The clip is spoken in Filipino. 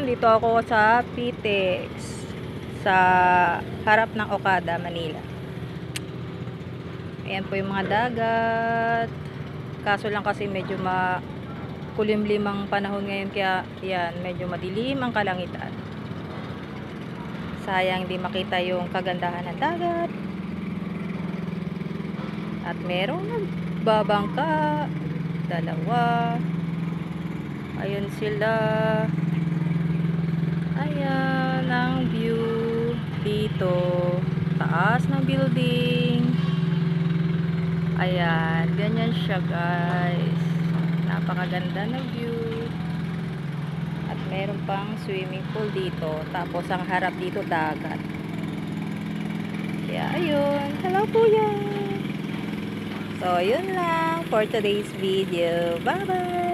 Dito ako sa Pitex, sa harap ng Okada, Manila. Ayan po yung mga dagat. Kaso lang kasi medyo makulimlim ang panahon ngayon, kaya yan, medyo madilim ang kalangitan. Sayang di makita yung kagandahan ng dagat. At merong nagbabangka, dalawa. Ayun sila. Ayan ang view dito, taas ng building. Ayan, ganyan siya guys, napakaganda ng view. At meron pang swimming pool dito, tapos ang harap dito dagat. Kaya ayun, hello kuya. So yun lang for today's video, bye bye.